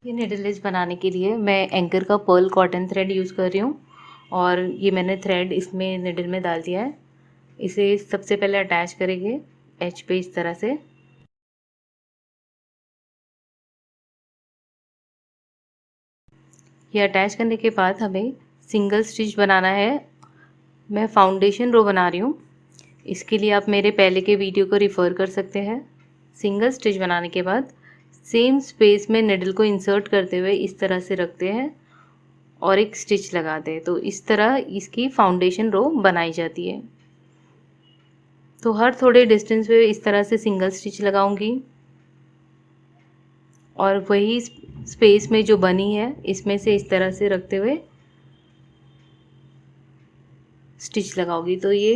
ये needle less बनाने के लिए मैं एंकर का पर्ल कॉटन थ्रेड यूज़ कर रही हूँ और ये मैंने थ्रेड इसमें निडल में डाल दिया है। इसे सबसे पहले अटैच करेंगे एज पे इस तरह से। ये अटैच करने के बाद हमें सिंगल स्टिच बनाना है। मैं फाउंडेशन रो बना रही हूँ, इसके लिए आप मेरे पहले के वीडियो को रिफ़र कर सकते हैं। सिंगल स्टिच बनाने के बाद सेम स्पेस में निडल को इंसर्ट करते हुए इस तरह से रखते हैं और एक स्टिच लगा दें, तो इस तरह इसकी फाउंडेशन रो बनाई जाती है। तो हर थोड़े डिस्टेंस पे इस तरह से सिंगल स्टिच लगाऊंगी और वही स्पेस में जो बनी है इसमें से इस तरह से रखते हुए स्टिच लगाऊंगी। तो ये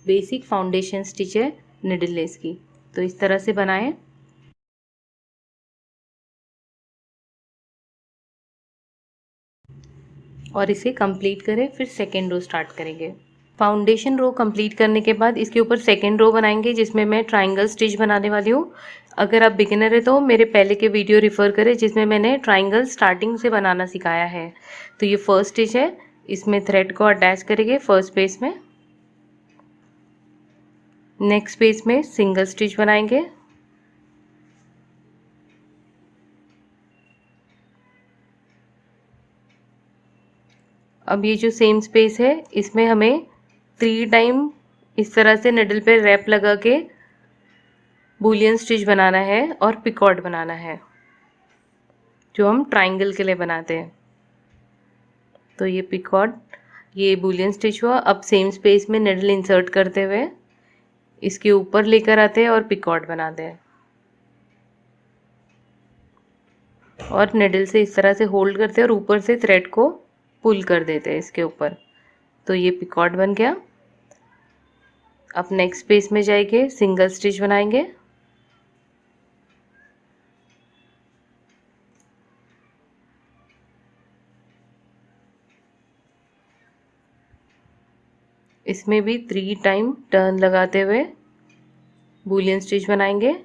बेसिक फाउंडेशन स्टिच है निडल लेस की। तो इस तरह से बनाएं और इसे कंप्लीट करें। फिर सेकेंड रो स्टार्ट करेंगे। फाउंडेशन रो कंप्लीट करने के बाद इसके ऊपर सेकेंड रो बनाएंगे, जिसमें मैं ट्रायंगल स्टिच बनाने वाली हूँ। अगर आप बिगिनर है तो मेरे पहले के वीडियो रिफ़र करें, जिसमें मैंने ट्रायंगल स्टार्टिंग से बनाना सिखाया है। तो ये फर्स्ट स्टिच है, इसमें थ्रेड को अटैच करेंगे फर्स्ट पेज में। नेक्स्ट पेज में सिंगल स्टिच बनाएंगे। अब ये जो सेम स्पेस है इसमें हमें 3 टाइम इस तरह से निडल पे रैप लगा के बूलियन स्टिच बनाना है और पिकॉट बनाना है, जो हम ट्रायंगल के लिए बनाते हैं। तो ये पिकॉट, ये बूलियन स्टिच हुआ। अब सेम स्पेस में निडल इंसर्ट करते हुए इसके ऊपर लेकर आते हैं और पिकॉट बनाते हैं और निडल से इस तरह से होल्ड करते हैं और ऊपर से थ्रेड को पुल कर देते हैं इसके ऊपर। तो ये पिकॉट बन गया। अब नेक्स्ट पेज में जाएंगे, सिंगल स्टिच बनाएंगे। इसमें भी 3 टाइम टर्न लगाते हुए बूलियन स्टिच बनाएंगे।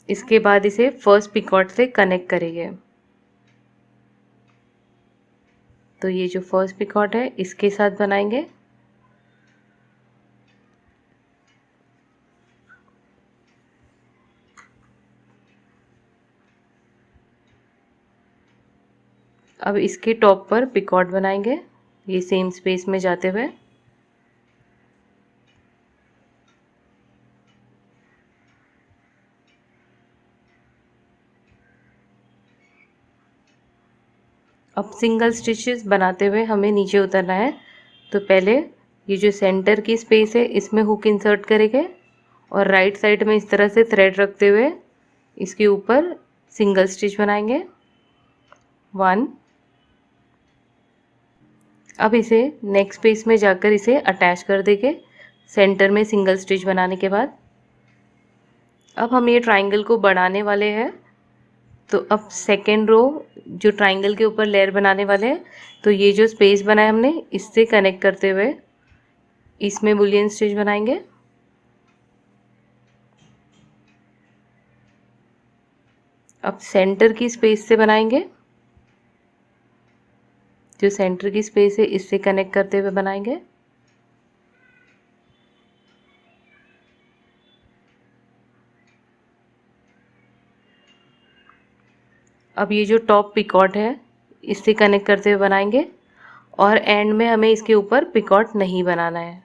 इसके बाद इसे फर्स्ट पिकॉट से कनेक्ट करेंगे। तो ये जो फर्स्ट पिकॉट है इसके साथ बनाएंगे। अब इसके टॉप पर पिकॉट बनाएंगे, ये सेम स्पेस में जाते हुए। अब सिंगल स्टिचेस बनाते हुए हमें नीचे उतरना है। तो पहले ये जो सेंटर की स्पेस है इसमें हुक इंसर्ट करेंगे और राइट साइड में इस तरह से थ्रेड रखते हुए इसके ऊपर सिंगल स्टिच बनाएंगे 1। अब इसे नेक्स्ट पेज में जाकर इसे अटैच कर देंगे सेंटर में सिंगल स्टिच बनाने के बाद। अब हम ये ट्रायंगल को बढ़ाने वाले हैं, तो अब सेकेंड रो जो ट्रायंगल के ऊपर लेयर बनाने वाले हैं, तो ये जो स्पेस बनाया हमने इससे कनेक्ट करते हुए इसमें बुलियन स्टिच बनाएंगे। अब सेंटर की स्पेस से बनाएंगे, जो सेंटर की स्पेस है इससे कनेक्ट करते हुए बनाएंगे। अब ये जो टॉप पिकॉट है इससे कनेक्ट करते हुए बनाएंगे और एंड में हमें इसके ऊपर पिकॉट नहीं बनाना है।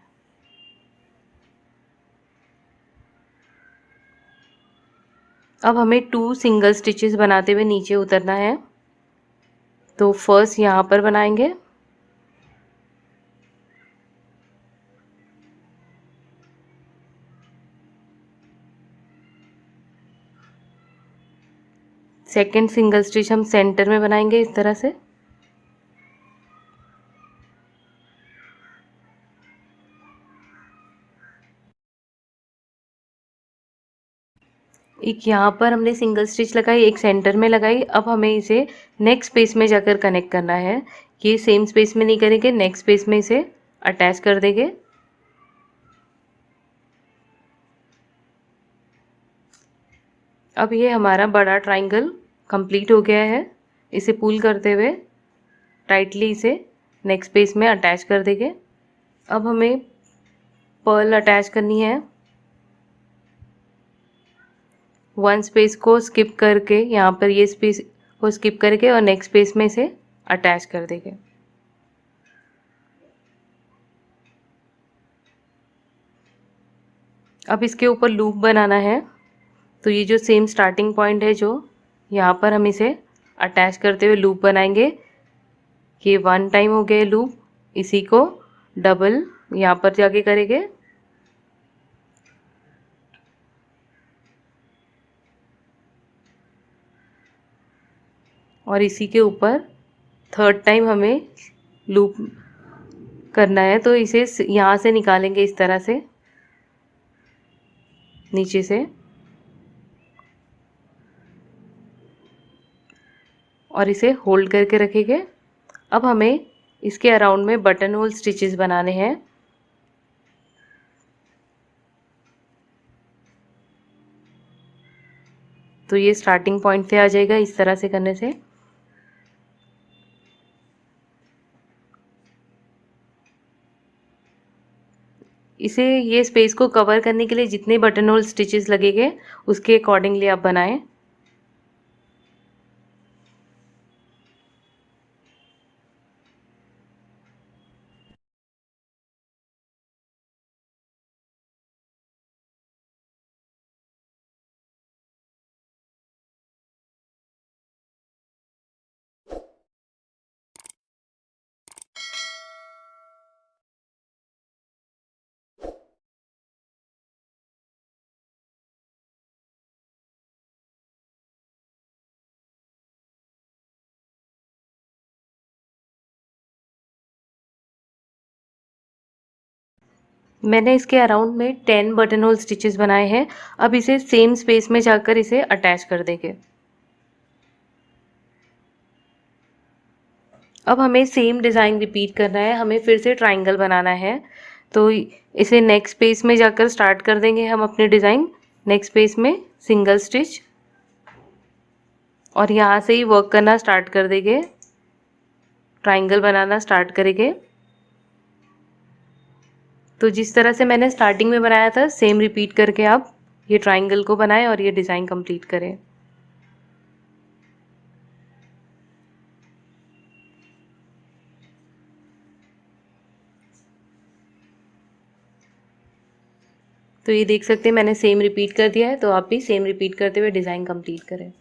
अब हमें 2 सिंगल स्टिचेस बनाते हुए नीचे उतरना है। तो फर्स्ट यहाँ पर बनाएंगे, सेकेंड सिंगल स्टिच हम सेंटर में बनाएंगे इस तरह से। एक यहाँ पर हमने सिंगल स्टिच लगाई, एक सेंटर में लगाई। अब हमें इसे नेक्स्ट स्पेस में जाकर कनेक्ट करना है। ये सेम स्पेस में नहीं करेंगे, नेक्स्ट स्पेस में इसे अटैच कर देंगे। अब ये हमारा बड़ा ट्राइंगल कंप्लीट हो गया है। इसे पुल करते हुए टाइटली इसे नेक्स्ट पेज में अटैच कर देंगे। अब हमें पर्ल अटैच करनी है। वन स्पेस को स्किप करके, यहाँ पर ये स्पेस को स्किप करके और नेक्स्ट स्पेस में इसे अटैच कर देंगे। अब इसके ऊपर लूप बनाना है, तो ये जो सेम स्टार्टिंग पॉइंट है जो यहाँ पर हम इसे अटैच करते हुए लूप बनाएंगे। ये 1 टाइम हो गया लूप, इसी को डबल यहाँ पर जाके करेंगे। और इसी के ऊपर 3rd टाइम हमें लूप करना है, तो इसे यहाँ से निकालेंगे इस तरह से नीचे से, और इसे होल्ड करके रखेंगे। अब हमें इसके अराउंड में बटन होल स्टिचेस बनाने हैं। तो ये स्टार्टिंग पॉइंट पे आ जाएगा इस तरह से करने से। इसे ये स्पेस को कवर करने के लिए जितने बटन होल स्टिचेस लगेंगे उसके अकॉर्डिंगली आप बनाएं। मैंने इसके अराउंड में 10 बटन होल स्टिचेस बनाए हैं। अब इसे सेम स्पेस में जाकर इसे अटैच कर देंगे। अब हमें सेम डिज़ाइन रिपीट करना है, हमें फिर से ट्राइंगल बनाना है। तो इसे नेक्स्ट पेज में जाकर स्टार्ट कर देंगे हम अपने डिज़ाइन। नेक्स्ट पेज में सिंगल स्टिच और यहाँ से ही वर्क करना स्टार्ट कर देंगे, ट्राइंगल बनाना स्टार्ट करेंगे। तो जिस तरह से मैंने स्टार्टिंग में बनाया था सेम रिपीट करके आप ये ट्राइंगल को बनाएं और ये डिज़ाइन कंप्लीट करें। तो ये देख सकते हैं मैंने सेम रिपीट कर दिया है, तो आप भी सेम रिपीट करते हुए डिज़ाइन कंप्लीट करें।